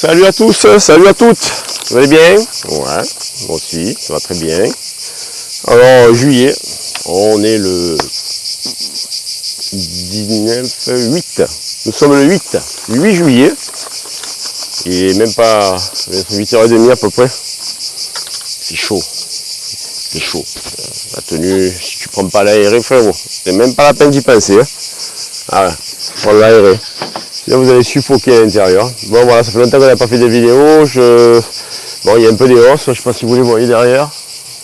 Salut à tous, salut à toutes. Vous allez bien? Ouais, moi aussi, ça va très bien. Alors, juillet, on est le 8. Nous sommes le 8 juillet. Il est même pas 8h30 à peu près. C'est chaud. C'est chaud. La tenue, si tu prends pas l'aéré, frérot, c'est même pas la peine d'y penser. Hein. Ah ouais, prends l'aéré. Là, vous allez suffoquer à l'intérieur. Bon, voilà, ça fait longtemps qu'on n'a pas fait des vidéos. Bon, il y a un peu des hausses, je ne sais pas si vous les voyez derrière.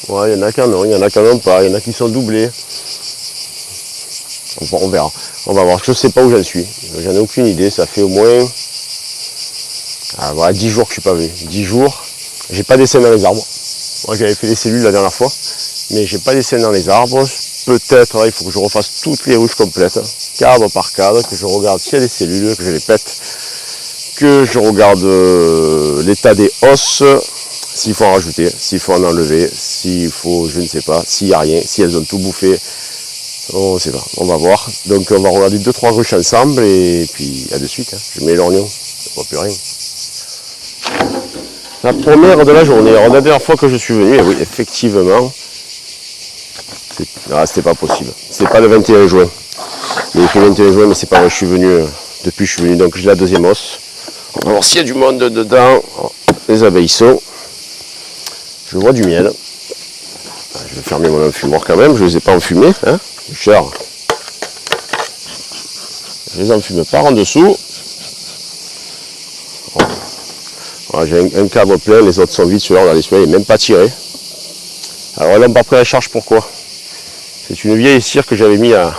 Ouais, il y en a qui en ont, il y en a qui en ont pas, il y en a qui sont doublés. On verra. On va voir. Je ne sais pas où j'en suis. J'en ai aucune idée. Ça fait au moins voilà, 10 jours que je ne suis pas venu. 10 jours. J'ai pas d'essai dans les arbres. Moi, j'avais fait les cellules la dernière fois, mais j'ai pas d'essai dans les arbres. Peut-être, il faut que je refasse toutes les ruches complètes, cadre par cadre, que je regarde s'il y a des cellules, que je les pète, que je regarde l'état des os, s'il faut en rajouter, s'il faut en enlever, s'il faut, je ne sais pas, s'il n'y a rien, si elles ont tout bouffé, on ne sait pas, on va voir. Donc on va regarder 2-3 ruches ensemble et puis à de suite. Hein. Je mets l'oignon, je ne vois plus rien. La première de la journée, alors la dernière fois que je suis venu, et oui, effectivement, c'était pas possible. C'est pas le 21 juin. Il y a écrit 21 juin, mais c'est pas vrai, je suis venu, depuis je suis venu, donc j'ai la deuxième os. On va voir s'il y a du monde dedans. Les abeilles sont. Je vois du miel. Je vais fermer mon enfumoir quand même, je ne les ai pas enfumés, hein, cher. Je les enfume par en dessous. Voilà, j'ai un cadre plein, les autres sont vides, celui-là on a les semelles, il n'est même pas tiré. Alors elles n'ont pas pris la charge, pourquoi? C'est une vieille cire que j'avais mis il y a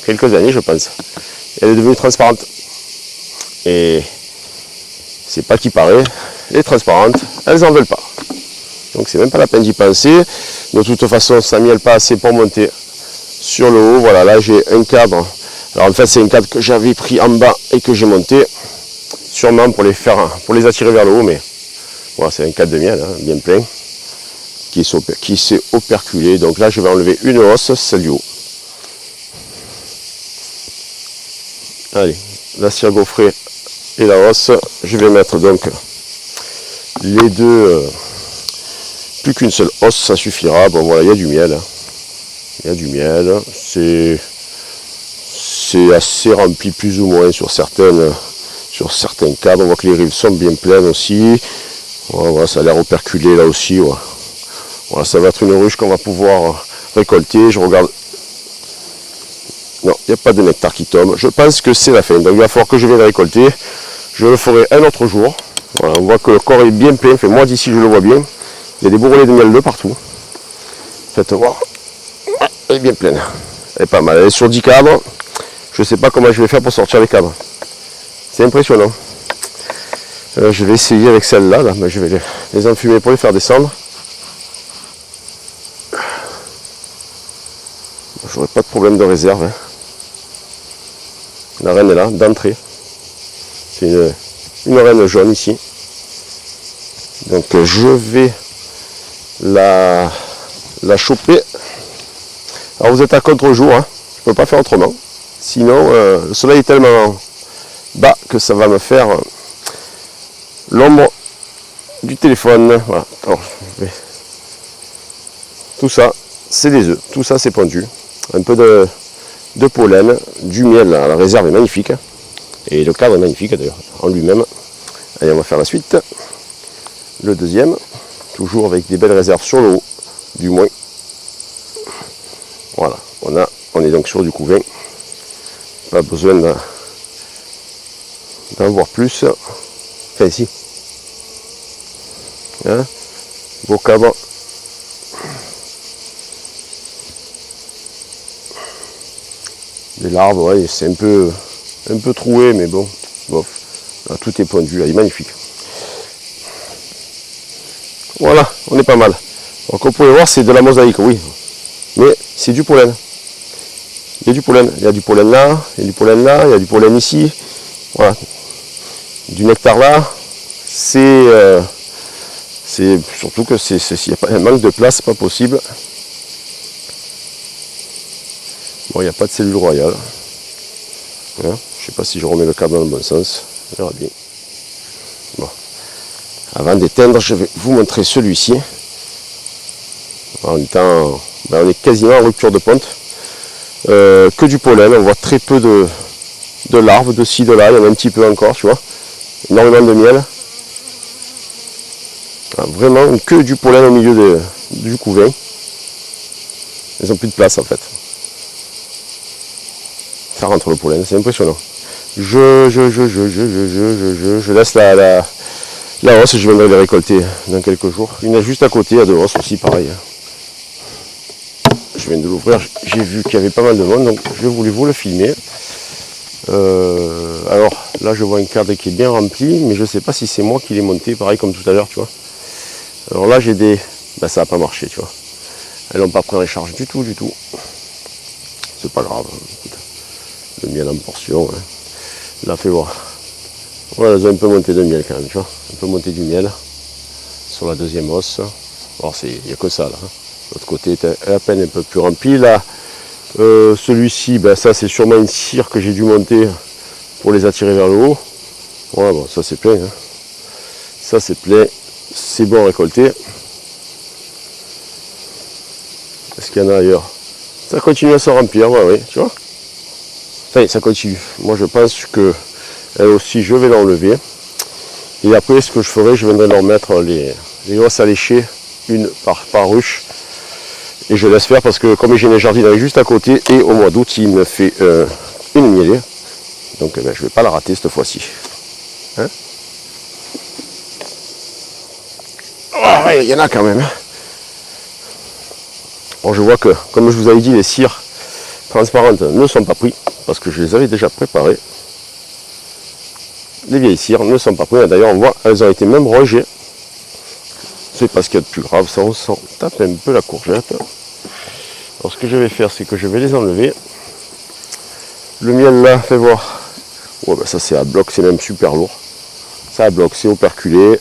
quelques années, je pense. Elle est devenue transparente. Et c'est pas qui paraît, les transparentes, elles n'en veulent pas. Donc c'est même pas la peine d'y penser. De toute façon, ça mielle pas assez pour monter sur le haut. Voilà, là j'ai un cadre. Alors en fait c'est un cadre que j'avais pris en bas et que j'ai monté. Sûrement pour les attirer vers le haut, mais voilà, c'est un cadre de miel, hein, bien plein, qui s'est operculé. Donc là je vais enlever une hausse, celle du haut. Allez, la cire gaufrée et la hausse. Je vais mettre donc les deux, plus qu'une seule hausse, ça suffira. Bon voilà, il y a du miel. Il y a du miel. C'est assez rempli plus ou moins sur certains cadres. On voit que les rives sont bien pleines aussi. Voilà, ça a l'air operculé là aussi. Voilà, ça va être une ruche qu'on va pouvoir récolter. Je regarde. Non, il n'y a pas de nectar qui tombe. Je pense que c'est la fin. Donc il va falloir que je vienne récolter. Je le ferai un autre jour. Voilà, on voit que le corps est bien plein. Enfin, moi d'ici je le vois bien. Il y a des bourrelets de miel de partout. Faites voir. Elle est bien pleine. Elle est pas mal. Elle est sur 10 cadres. Je ne sais pas comment je vais faire pour sortir les cadres. C'est impressionnant. Je vais essayer avec celle-là. Là. Je vais les enfumer pour les faire descendre. J'aurai pas de problème de réserve. Hein. La reine est là, d'entrée. C'est une reine jaune ici. Donc je vais la choper. Alors vous êtes à contre-jour, hein. Je ne peux pas faire autrement. Sinon, le soleil est tellement bas que ça va me faire l'ombre du téléphone. Voilà. Alors, tout ça, c'est des œufs. Tout ça, c'est pendu. Un peu de pollen, du miel. La réserve est magnifique. Et le cadre est magnifique d'ailleurs, en lui-même. Allez, on va faire la suite. Le deuxième, toujours avec des belles réserves sur le haut, du moins. Voilà, on est donc sur du couvain. Pas besoin d'en voir plus. Enfin, ici. Hein, beau cadre. Les larves, ouais, c'est un peu troué, mais bon, bof. Là, tout est pondu, elle est magnifique. Voilà, on est pas mal. Donc, vous pouvez voir, c'est de la mosaïque, oui. Mais c'est du pollen. Il y a du pollen. Il y a du pollen là, il y a du pollen là, il y a du pollen ici. Voilà. Du nectar là. C'est surtout que s'il n'y a pas un manque de place, c'est pas possible. Bon, il n'y a pas de cellule royale. Hein, je ne sais pas si je remets le cadre dans le bon sens. On verra bien. Bon. Avant d'éteindre, je vais vous montrer celui-ci. On est quasiment en rupture de ponte. Que du pollen, on voit très peu de larves, de ci, de là, il y en a un petit peu encore, tu vois. Énormément de miel. Vraiment que du pollen au milieu du couvain. Ils n'ont plus de place en fait. Ça rentre le pollen, c'est impressionnant. Je laisse la hausse et je viendrai les récolter dans quelques jours. Il y en a juste à côté, à deux hausses aussi, pareil. Je viens de l'ouvrir, j'ai vu qu'il y avait pas mal de monde, donc je voulais vous le filmer. Alors là je vois un cadre qui est bien rempli, mais je ne sais pas si c'est moi qui l'ai monté, pareil comme tout à l'heure, tu vois. Alors là j'ai des... ça n'a pas marché, tu vois. Elles n'ont pas pris en charge du tout. C'est pas grave. Le miel en portion. Hein. Là, fais voir. Voilà, elles ont un peu monté de miel quand même, tu vois. Un peu monté du miel sur la deuxième hausse. Alors, il n'y a que ça là. Hein. L'autre côté est à peine un peu plus rempli. Là, celui-ci, ça c'est sûrement une cire que j'ai dû monter pour les attirer vers le haut. Voilà, bon, ça c'est plein. Hein. Ça c'est plein. C'est bon à récolter. Est-ce qu'il y en a ailleurs? Ça continue à se remplir, oui, tu vois. Ça continue. Moi je pense que elle aussi je vais l'enlever. Et après ce que je ferai, je viendrai leur mettre les hausses à lécher, une par ruche. Et je laisse faire parce que comme j'ai une jardinerie juste à côté et au mois d'août il me fait une mielée. Donc je ne vais pas la rater cette fois-ci. Hein? Oh, ouais, il y en a quand même. Bon, je vois que, comme je vous avais dit, les cires transparentes ne sont pas prises parce que je les avais déjà préparées. Les vieilles cires ne sont pas prises. D'ailleurs, on voit, elles ont été même rogées. C'est pas ce qu'il y a de plus grave. Ça, on s'en tape un peu la courgette. Alors, ce que je vais faire, c'est que je vais les enlever. Le miel là, fais voir. Ouais, ça, c'est à bloc, c'est même super lourd. Ça à bloc, c'est operculé.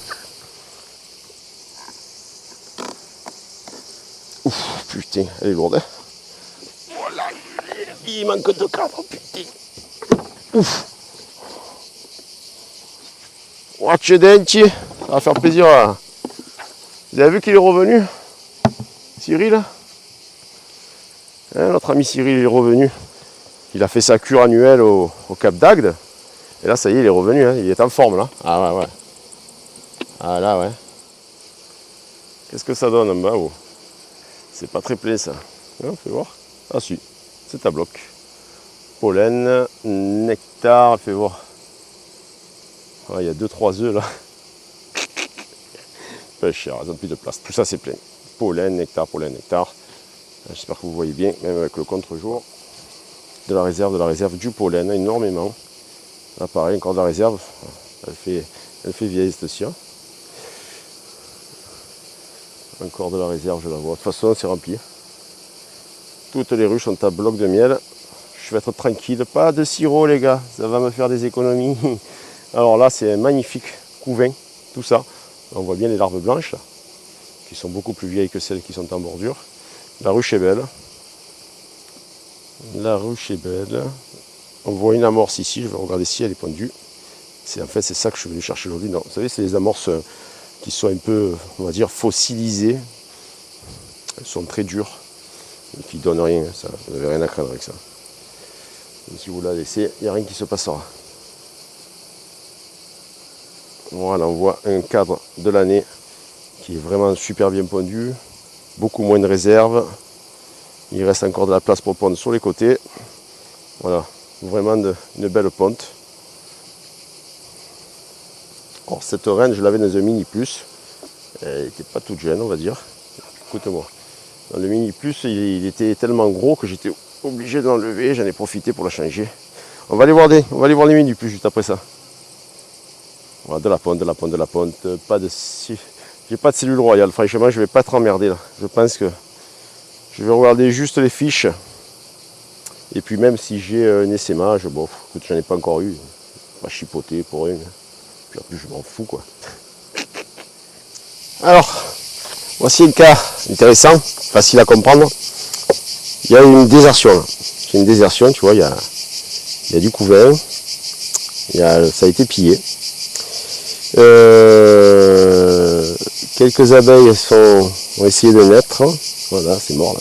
Ouf, putain, elle est lourde. Hein. Voilà, il manque de cadre, putain. Ouf. Watch denti, ça va faire plaisir à... Vous avez vu qu'il est revenu, Cyril, hein, notre ami Cyril est revenu. Il a fait sa cure annuelle au Cap d'Agde. Et là, ça y est, il est revenu, hein. Il est en forme, là. Ah ouais. Ah là, ouais. Qu'est-ce que ça donne en bas, oh. C'est pas très plein, ça. On fait voir. Ah si, c'est à bloc. Pollen, nectar, fais voir. Il y a 2-3 œufs, là. Pas cher, elles n'ont plus de place. Tout ça, c'est plein. Pollen, nectar. J'espère que vous voyez bien, même avec le contre-jour. De la réserve du pollen, énormément. Là, pareil, encore de la réserve. Elle fait vieille, cette cire. Encore de la réserve, je la vois. De toute façon, c'est rempli. Toutes les ruches sont à bloc de miel. Je vais être tranquille. Pas de sirop, les gars. Ça va me faire des économies. Alors là, c'est un magnifique couvain. Tout ça. On voit bien les larves blanches, là, qui sont beaucoup plus vieilles que celles qui sont en bordure. La ruche est belle. On voit une amorce ici. Je vais regarder si elle est pondue. En fait, c'est ça que je suis venu chercher aujourd'hui. Non, vous savez, c'est les amorces qui sont un peu, on va dire, fossilisées. Elles sont très dures et qui ne donnent rien. Ça, vous n'avez rien à craindre avec ça. Et si vous la laissez, il n'y a rien qui se passera. Voilà, on voit un cadre de l'année qui est vraiment super bien pondu. Beaucoup moins de réserve. Il reste encore de la place pour pondre sur les côtés. Voilà, vraiment une belle ponte. Alors, cette reine, je l'avais dans un mini plus. Elle n'était pas toute jeune, on va dire. Écoute-moi. Dans le mini plus, il était tellement gros que j'étais obligé de l'enlever. J'en ai profité pour la changer. On va aller voir les mini plus juste après ça. Voilà, de la ponte. J'ai pas de cellule royale. Franchement, je vais pas être emmerdé là. Je pense que je vais regarder juste les fiches. Et puis même si j'ai un essaimage, bon, j'en ai pas encore eu. On va chipoter pour une. Puis en plus, je m'en fous, quoi. Alors, voici un cas intéressant, facile à comprendre. Il y a une désertion, là. C'est une désertion, tu vois, il y a du couvain. Ça a été pillé. Quelques abeilles ont essayé de naître. Voilà, c'est mort là.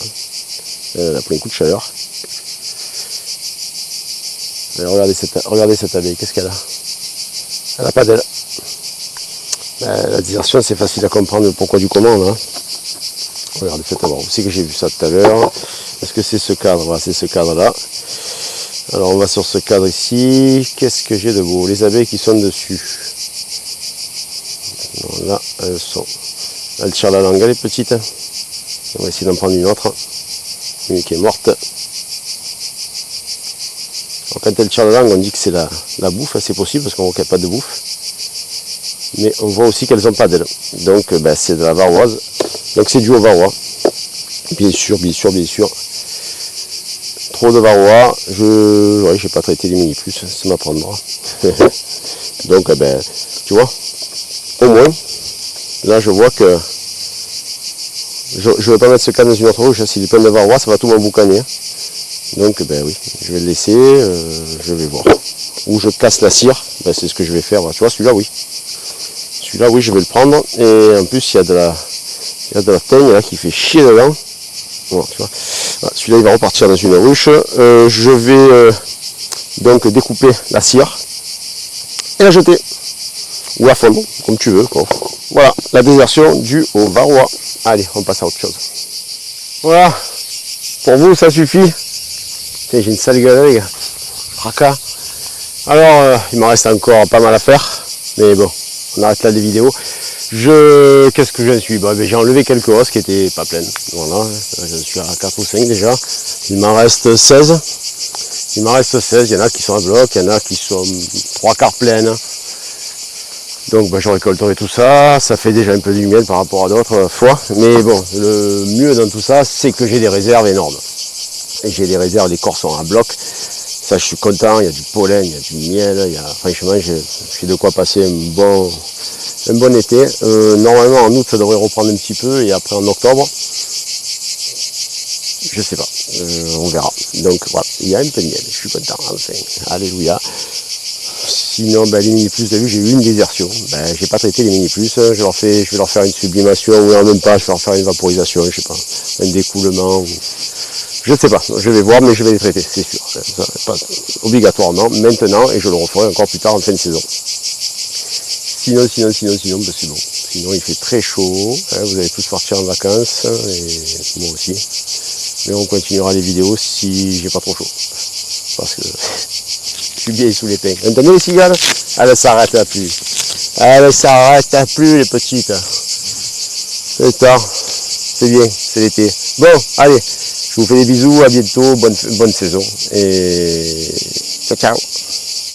Elle a pris un coup de chaleur. Et regardez cette abeille, qu'est-ce qu'elle a? Elle n'a pas d'aile. La désertion, c'est facile à comprendre le pourquoi du comment. Hein. Regardez, faites voir. Vous savez que j'ai vu ça tout à l'heure. Est-ce que c'est ce cadre? Voilà, c'est ce cadre-là. Alors on va sur ce cadre ici. Qu'est-ce que j'ai de beau? Les abeilles qui sont dessus. Voilà, elles tirent la langue, elle est petite. On va essayer d'en prendre une autre. Une qui est morte. Alors, quand elles tirent la langue, on dit que c'est la bouffe, c'est possible parce qu'on voit qu'il n'y a pas de bouffe. Mais on voit aussi qu'elles n'ont pas d'aile. Donc c'est de la varroise. Donc c'est dû au varroa. Bien sûr. Trop de varroa. Je n'ai pas traité les mini plus, ça m'apprendra. Donc tu vois, au moins, là je vois que je ne vais pas mettre ce cadre dans une autre ruche. S'il est plein de varroa, ça va tout m'emboucaner. Donc oui, je vais le laisser, je vais voir. Ou je casse la cire, c'est ce que je vais faire. Tu vois, celui-là oui. Celui-là oui, je vais le prendre. Et en plus il y a de la teigne là qui fait chier dedans. Bon, tu vois. Voilà, celui-là il va repartir dans une ruche. Je vais donc découper la cire et la jeter. Ou la fondre, comme tu veux. Quoi. Voilà, la désertion due au varroa. Allez, on passe à autre chose. Voilà, pour vous ça suffit. J'ai une sale gueule les gars. Fracas. Alors, il m'en reste encore pas mal à faire. Mais bon, on arrête là les vidéos. Qu'est-ce que je suis? J'ai enlevé quelques os qui étaient pas pleines. Voilà, je suis à 4 ou 5 déjà. Il m'en reste 16. Il m'en reste 16. Il y en a qui sont à bloc, il y en a qui sont 3/4 pleines. Donc je récolterai tout ça. Ça fait déjà un peu du miel par rapport à d'autres fois. Mais bon, le mieux dans tout ça, c'est que j'ai des réserves énormes. Et j'ai des réserves, les corps sont à bloc. Ça, je suis content. Il y a du pollen, il y a du miel. Franchement, j'ai de quoi passer un bon été. Normalement, en août, ça devrait reprendre un petit peu. Et après, en octobre, je sais pas. On verra. Donc, voilà. Il y a un peu de miel. Je suis content. Enfin, alléluia. Sinon, les mini plus, vous avez vu, j'ai eu une désertion. J'ai pas traité les mini plus. Je vais leur faire une sublimation ou en même pas, je vais leur faire une vaporisation, je sais pas, un découlement. Je ne sais pas, je vais voir, mais je vais les traiter, c'est sûr. Ça, pas obligatoirement maintenant, et je le referai encore plus tard en fin de saison. Sinon, c'est bon. Sinon, il fait très chaud, vous allez tous partir en vacances, et moi aussi. Mais on continuera les vidéos si j'ai pas trop chaud. Parce que je suis bien sous les pins. Entendez les cigales? Elle ne s'arrête plus. Elle ne s'arrête plus, les petites. C'est tard. C'est bien, c'est l'été. Bon, allez. Je vous fais des bisous, à bientôt, bonne saison et ciao ciao.